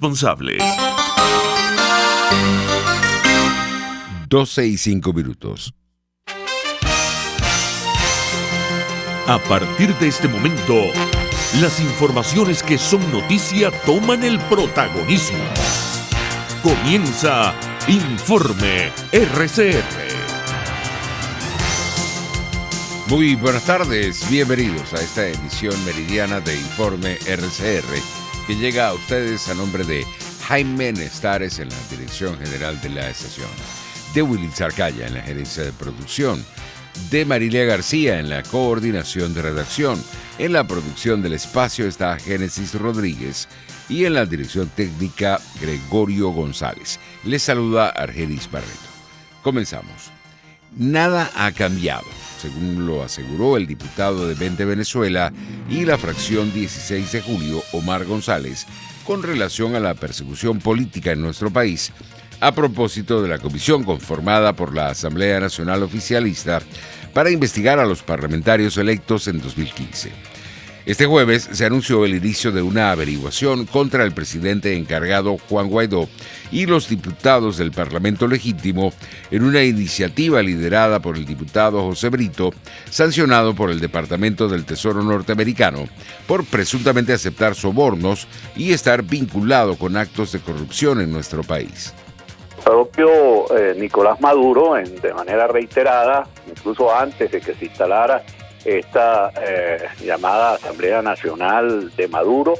responsables. 12:05. A partir de este momento, las informaciones que son noticia toman el protagonismo. Comienza Informe RCR. Muy buenas tardes, bienvenidos a esta emisión meridiana de Informe RCR, que llega a ustedes a nombre de Jaime Nestares en la dirección general de la estación, de Willy Zarcaya en la gerencia de producción, de Marilia García en la coordinación de redacción. En la producción del espacio está Génesis Rodríguez y en la dirección técnica Gregorio González. Les saluda Argenis Barreto. Comenzamos. Nada ha cambiado, según lo aseguró el diputado de Vente Venezuela y la fracción 16 de julio, Omar González, con relación a la persecución política en nuestro país, a propósito de la comisión conformada por la Asamblea Nacional Oficialista para investigar a los parlamentarios electos en 2015. Este jueves se anunció el inicio de una averiguación contra el presidente encargado Juan Guaidó y los diputados del Parlamento Legítimo en una iniciativa liderada por el diputado José Brito, sancionado por el Departamento del Tesoro norteamericano por presuntamente aceptar sobornos y estar vinculado con actos de corrupción en nuestro país. El propio Nicolás Maduro, de manera reiterada, incluso antes de que se instalara esta llamada Asamblea Nacional de Maduro,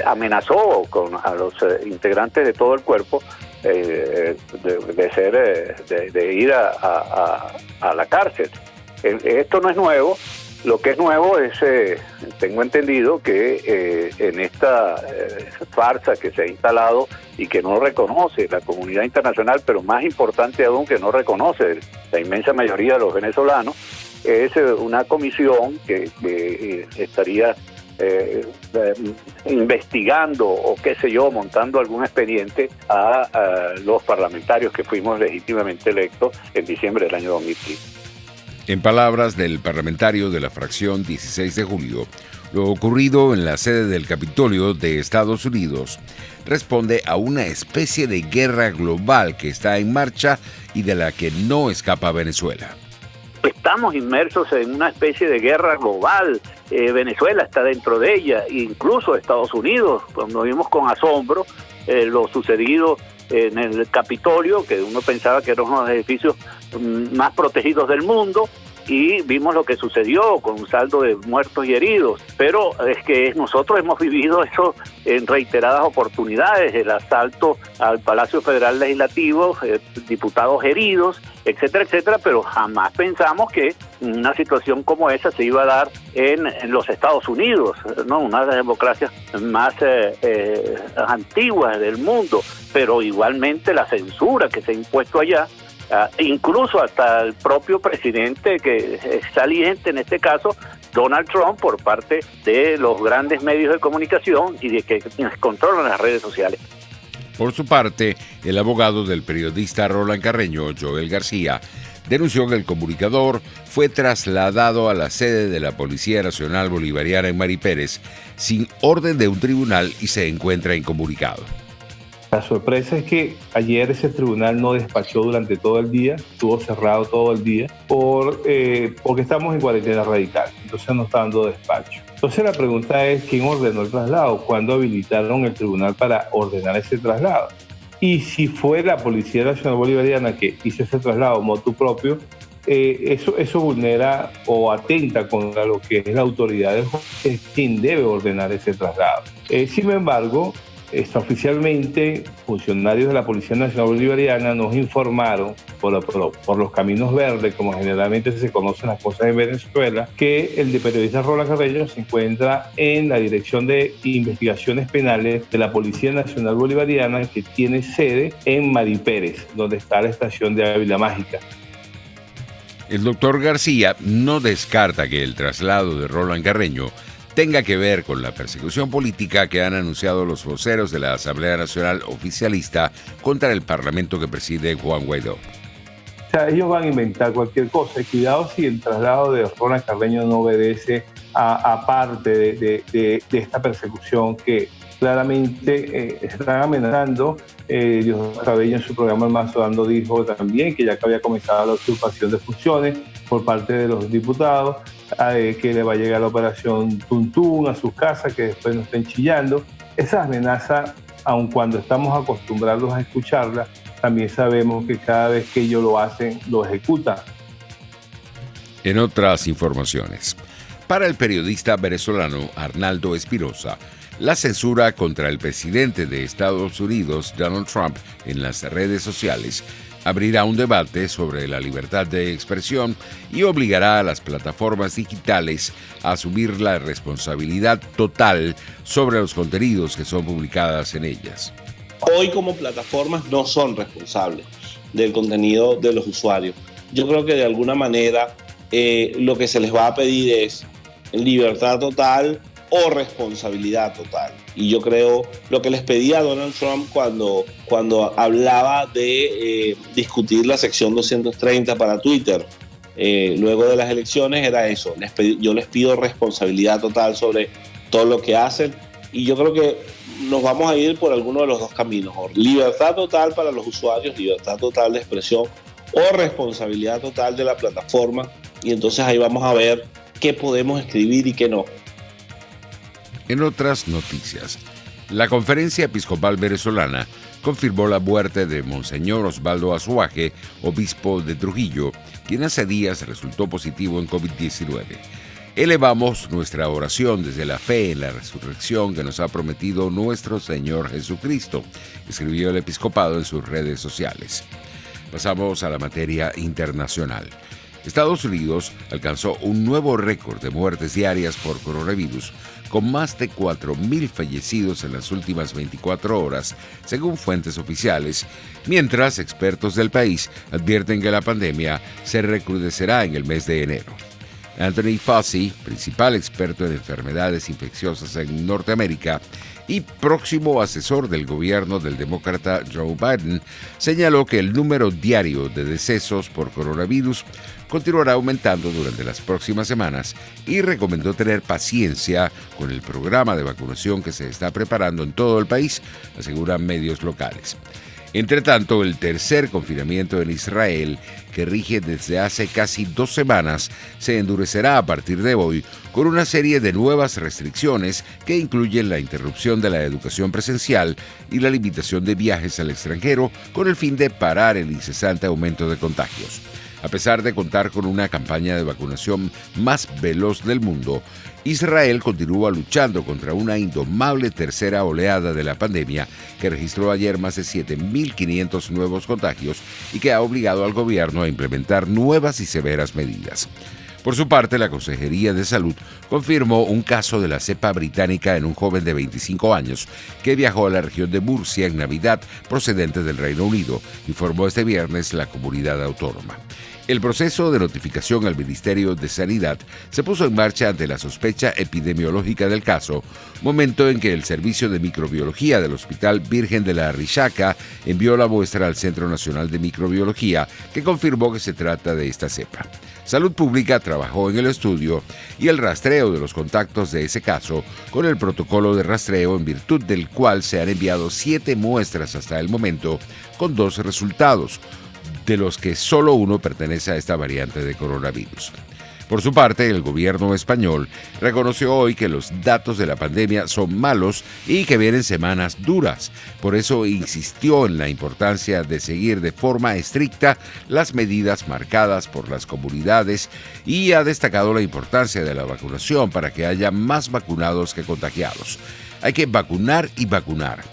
amenazó a los integrantes de todo el cuerpo de ir a la cárcel. Esto no es nuevo. Lo que es nuevo es, tengo entendido que en esta farsa que se ha instalado y que no reconoce la comunidad internacional, pero más importante aún que no reconoce la inmensa mayoría de los venezolanos, es una comisión que estaría investigando o qué sé yo, montando algún expediente a los parlamentarios que fuimos legítimamente electos en diciembre del año 2015. En palabras del parlamentario de la fracción 16 de julio, lo ocurrido en la sede del Capitolio de Estados Unidos responde a una especie de guerra global que está en marcha y de la que no escapa Venezuela. Estamos inmersos en una especie de guerra global. Venezuela está dentro de ella, incluso Estados Unidos, cuando vimos con asombro lo sucedido en el Capitolio, que uno pensaba que era uno de los edificios más protegidos del mundo, y vimos lo que sucedió con un saldo de muertos y heridos. Pero es que nosotros hemos vivido eso en reiteradas oportunidades, el asalto al Palacio Federal Legislativo, diputados heridos, etcétera, etcétera, pero jamás pensamos que una situación como esa se iba a dar en los Estados Unidos, ¿no? Una de las democracias más antiguas del mundo, pero igualmente la censura que se ha impuesto allá, incluso hasta el propio presidente que es saliente en este caso, Donald Trump, por parte de los grandes medios de comunicación y de que controlan las redes sociales. Por su parte, el abogado del periodista Roland Carreño, Joel García, denunció que el comunicador fue trasladado a la sede de la Policía Nacional Bolivariana en Mari Pérez sin orden de un tribunal y se encuentra incomunicado. La sorpresa es que ayer ese tribunal no despachó durante todo el día, estuvo cerrado todo el día porque estamos en cuarentena radical, entonces no está dando despacho. Entonces la pregunta es, ¿quién ordenó el traslado? ¿Cuándo habilitaron el tribunal para ordenar ese traslado? Y si fue la Policía Nacional Bolivariana que hizo ese traslado motu propio, eso vulnera o atenta contra lo que es la autoridad del juez, es quien debe ordenar ese traslado. Sin embargo, oficialmente, funcionarios de la Policía Nacional Bolivariana nos informaron por los caminos verdes, como generalmente se conocen las cosas en Venezuela, que el periodista Roland Carreño se encuentra en la Dirección de Investigaciones Penales de la Policía Nacional Bolivariana, que tiene sede en Mari Pérez, donde está la estación de Ávila Mágica. El doctor García no descarta que el traslado de Roland Carreño tenga que ver con la persecución política que han anunciado los voceros de la Asamblea Nacional Oficialista contra el Parlamento que preside Juan Guaidó. O sea, ellos van a inventar cualquier cosa. Cuidado si el traslado de Roland Carreño no obedece a parte de esta persecución que claramente están amenazando. Diosdado Cabello en su programa El Mazo Dando dijo también que ya que había comenzado la usurpación de funciones por parte de los diputados, que le va a llegar la operación Tuntún a sus casas, que después no estén chillando. Esas amenazas, aun cuando estamos acostumbrados a escucharlas, también sabemos que cada vez que ellos lo hacen, lo ejecutan. En otras informaciones, para el periodista venezolano Arnaldo Espinosa, la censura contra el presidente de Estados Unidos, Donald Trump, en las redes sociales abrirá un debate sobre la libertad de expresión y obligará a las plataformas digitales a asumir la responsabilidad total sobre los contenidos que son publicadas en ellas. Hoy como plataformas no son responsables del contenido de los usuarios. Yo creo que de alguna manera lo que se les va a pedir es libertad total o responsabilidad total. Y yo creo lo que les pedía a Donald Trump cuando hablaba de discutir la sección 230 para Twitter luego de las elecciones era eso. Yo les pido responsabilidad total sobre todo lo que hacen, y yo creo que nos vamos a ir por alguno de los dos caminos: libertad total para los usuarios, libertad total de expresión, o responsabilidad total de la plataforma, y entonces ahí vamos a ver qué podemos escribir y qué no. En otras noticias, la Conferencia Episcopal Venezolana confirmó la muerte de Monseñor Osvaldo Azuaje, obispo de Trujillo, quien hace días resultó positivo en COVID-19. Elevamos nuestra oración desde la fe en la resurrección que nos ha prometido nuestro Señor Jesucristo, escribió el episcopado en sus redes sociales. Pasamos a la materia internacional. Estados Unidos alcanzó un nuevo récord de muertes diarias por coronavirus, con más de 4.000 fallecidos en las últimas 24 horas, según fuentes oficiales, mientras expertos del país advierten que la pandemia se recrudecerá en el mes de enero. Anthony Fauci, principal experto en enfermedades infecciosas en Norteamérica y próximo asesor del gobierno del demócrata Joe Biden, señaló que el número diario de decesos por coronavirus continuará aumentando durante las próximas semanas y recomendó tener paciencia con el programa de vacunación que se está preparando en todo el país, aseguran medios locales. Entre tanto, el tercer confinamiento en Israel, que rige desde hace casi 2 semanas, se endurecerá a partir de hoy con una serie de nuevas restricciones que incluyen la interrupción de la educación presencial y la limitación de viajes al extranjero con el fin de parar el incesante aumento de contagios. A pesar de contar con una campaña de vacunación más veloz del mundo, Israel continúa luchando contra una indomable tercera oleada de la pandemia que registró ayer más de 7.500 nuevos contagios y que ha obligado al gobierno a implementar nuevas y severas medidas. Por su parte, la Consejería de Salud confirmó un caso de la cepa británica en un joven de 25 años que viajó a la región de Murcia en Navidad procedente del Reino Unido, informó este viernes la comunidad autónoma. El proceso de notificación al Ministerio de Sanidad se puso en marcha ante la sospecha epidemiológica del caso, momento en que el Servicio de Microbiología del Hospital Virgen de la Rishaca envió la muestra al Centro Nacional de Microbiología, que confirmó que se trata de esta cepa. Salud Pública trabajó en el estudio y el rastreo de los contactos de ese caso con el protocolo de rastreo, en virtud del cual se han enviado 7 muestras hasta el momento, con 2 resultados, de los que solo uno pertenece a esta variante de coronavirus. Por su parte, el gobierno español reconoció hoy que los datos de la pandemia son malos y que vienen semanas duras. Por eso insistió en la importancia de seguir de forma estricta las medidas marcadas por las comunidades y ha destacado la importancia de la vacunación para que haya más vacunados que contagiados. Hay que vacunar y vacunar.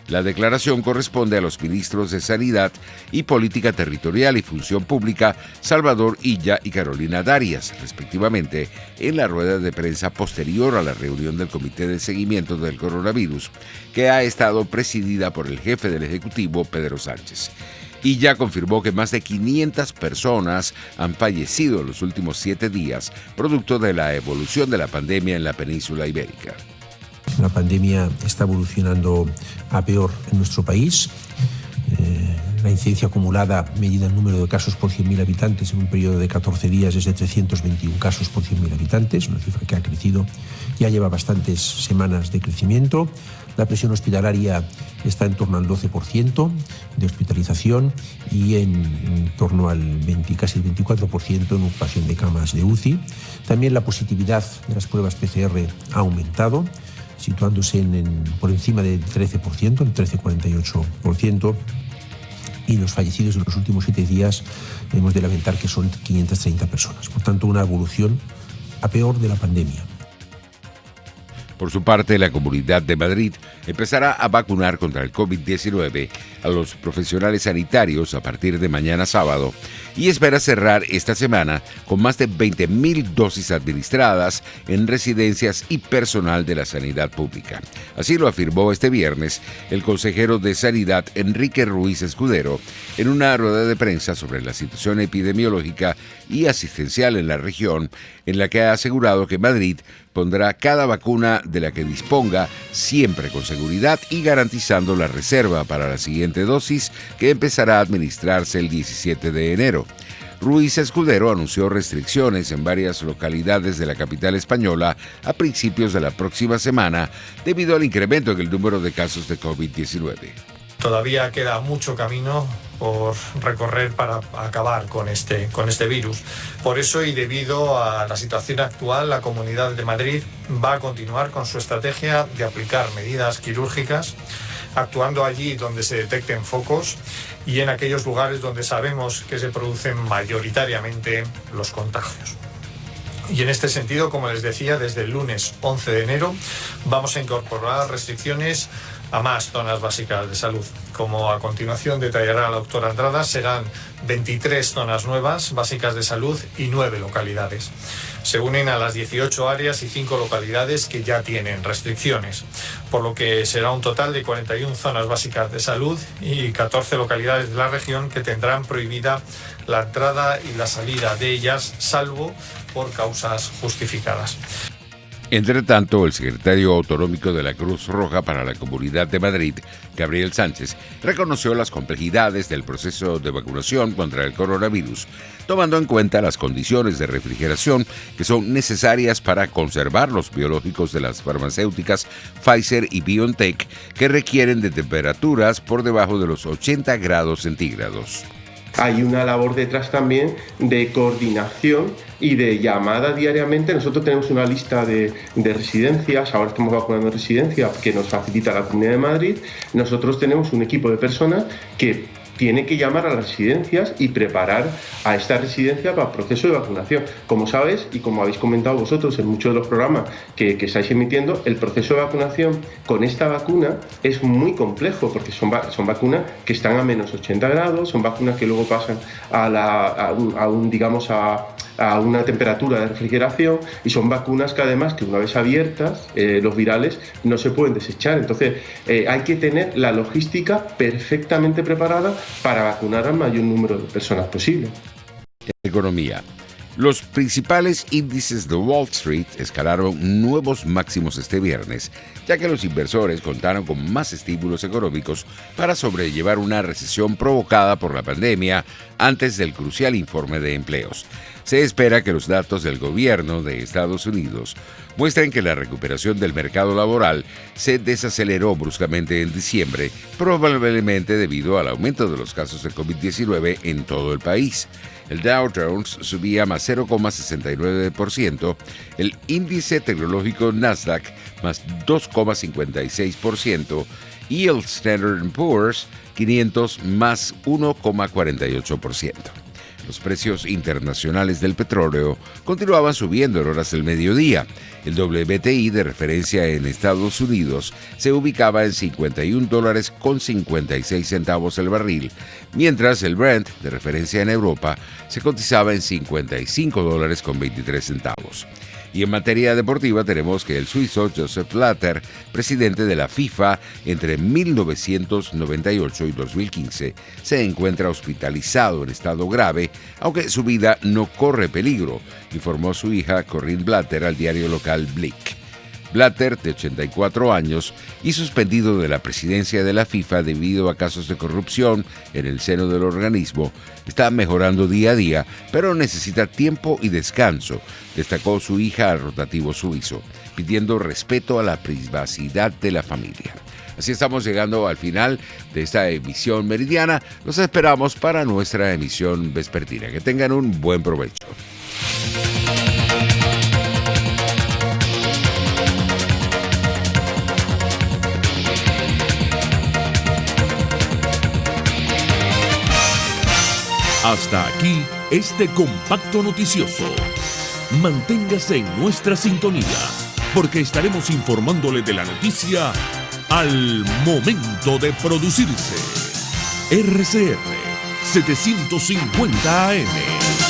La declaración corresponde a los ministros de Sanidad y Política Territorial y Función Pública, Salvador Illa y Carolina Darias, respectivamente, en la rueda de prensa posterior a la reunión del Comité de Seguimiento del Coronavirus, que ha estado presidida por el jefe del Ejecutivo, Pedro Sánchez. Illa confirmó que más de 500 personas han fallecido en los últimos 7 días, producto de la evolución de la pandemia en la península ibérica. La pandemia está evolucionando a peor en nuestro país. La incidencia acumulada, medida en número de casos por 100.000 habitantes en un periodo de 14 días, es de 321 casos por 100.000 habitantes, una cifra que ha crecido, ya lleva bastantes semanas de crecimiento. La presión hospitalaria está en torno al 12% de hospitalización y en torno al casi el 24% en ocupación de camas de UCI. También la positividad de las pruebas PCR ha aumentado, situándose por encima del 13%, el 13,48%. Y los fallecidos en los últimos 7 días hemos de lamentar que son 530 personas. Por tanto, una evolución a peor de la pandemia. Por su parte, la Comunidad de Madrid empezará a vacunar contra el COVID-19 a los profesionales sanitarios a partir de mañana sábado y espera cerrar esta semana con más de 20.000 dosis administradas en residencias y personal de la sanidad pública. Así lo afirmó este viernes el consejero de Sanidad Enrique Ruiz Escudero en una rueda de prensa sobre la situación epidemiológica y asistencial en la región, en la que ha asegurado que Madrid pondrá cada vacuna de la que disponga, siempre con seguridad y garantizando la reserva para la siguiente dosis, que empezará a administrarse el 17 de enero. Ruiz Escudero anunció restricciones en varias localidades de la capital española a principios de la próxima semana debido al incremento en el número de casos de COVID-19. Todavía queda mucho camino por recorrer para acabar con este virus. Por eso, y debido a la situación actual, la Comunidad de Madrid va a continuar con su estrategia de aplicar medidas quirúrgicas, actuando allí donde se detecten focos y en aquellos lugares donde sabemos que se producen mayoritariamente los contagios. Y en este sentido, como les decía, desde el lunes 11 de enero vamos a incorporar restricciones a más zonas básicas de salud. Como a continuación detallará la doctora Andrada, serán 23 zonas nuevas básicas de salud y 9 localidades. Se unen a las 18 áreas y 5 localidades que ya tienen restricciones, por lo que será un total de 41 zonas básicas de salud y 14 localidades de la región que tendrán prohibida la entrada y la salida de ellas, salvo por causas justificadas. Entre tanto, el secretario autonómico de la Cruz Roja para la Comunidad de Madrid, Gabriel Sánchez, reconoció las complejidades del proceso de vacunación contra el coronavirus, tomando en cuenta las condiciones de refrigeración que son necesarias para conservar los biológicos de las farmacéuticas Pfizer y BioNTech, que requieren de temperaturas por debajo de los 80 grados centígrados. Hay una labor detrás también de coordinación y de llamada diariamente. Nosotros tenemos una lista de residencias, ahora estamos vacunando en residencia que nos facilita la Comunidad de Madrid. Nosotros tenemos un equipo de personas que tiene que llamar a las residencias y preparar a esta residencia para el proceso de vacunación. Como sabes, y como habéis comentado vosotros en muchos de los programas que estáis emitiendo, el proceso de vacunación con esta vacuna es muy complejo porque son vacunas que están a menos 80 grados, son vacunas que luego pasan a una temperatura de refrigeración y son vacunas que además que una vez abiertas, los virales no se pueden desechar. Entonces hay que tener la logística perfectamente preparada para vacunar al mayor número de personas posible. Economía. Los principales índices de Wall Street escalaron nuevos máximos este viernes, ya que los inversores contaron con más estímulos económicos para sobrellevar una recesión provocada por la pandemia antes del crucial informe de empleos. Se espera que los datos del gobierno de Estados Unidos muestren que la recuperación del mercado laboral se desaceleró bruscamente en diciembre, probablemente debido al aumento de los casos de COVID-19 en todo el país. El Dow Jones subía más 0,69%, el índice tecnológico Nasdaq más 2,56% y el Standard & Poor's 500 más 1,48%. Los precios internacionales del petróleo continuaban subiendo en horas del mediodía. El WTI de referencia en Estados Unidos se ubicaba en $51.56 el barril, mientras el Brent de referencia en Europa se cotizaba en $55.23. Y en materia deportiva tenemos que el suizo Joseph Blatter, presidente de la FIFA entre 1998 y 2015, se encuentra hospitalizado en estado grave, aunque su vida no corre peligro, informó su hija Corinne Blatter al diario local Blick. Blatter, de 84 años y suspendido de la presidencia de la FIFA debido a casos de corrupción en el seno del organismo, está mejorando día a día, pero necesita tiempo y descanso, destacó su hija al rotativo suizo, pidiendo respeto a la privacidad de la familia. Así estamos llegando al final de esta emisión meridiana. Los esperamos para nuestra emisión vespertina. Que tengan un buen provecho. Hasta aquí este compacto noticioso. Manténgase en nuestra sintonía, porque estaremos informándole de la noticia al momento de producirse. RCR 750 AM.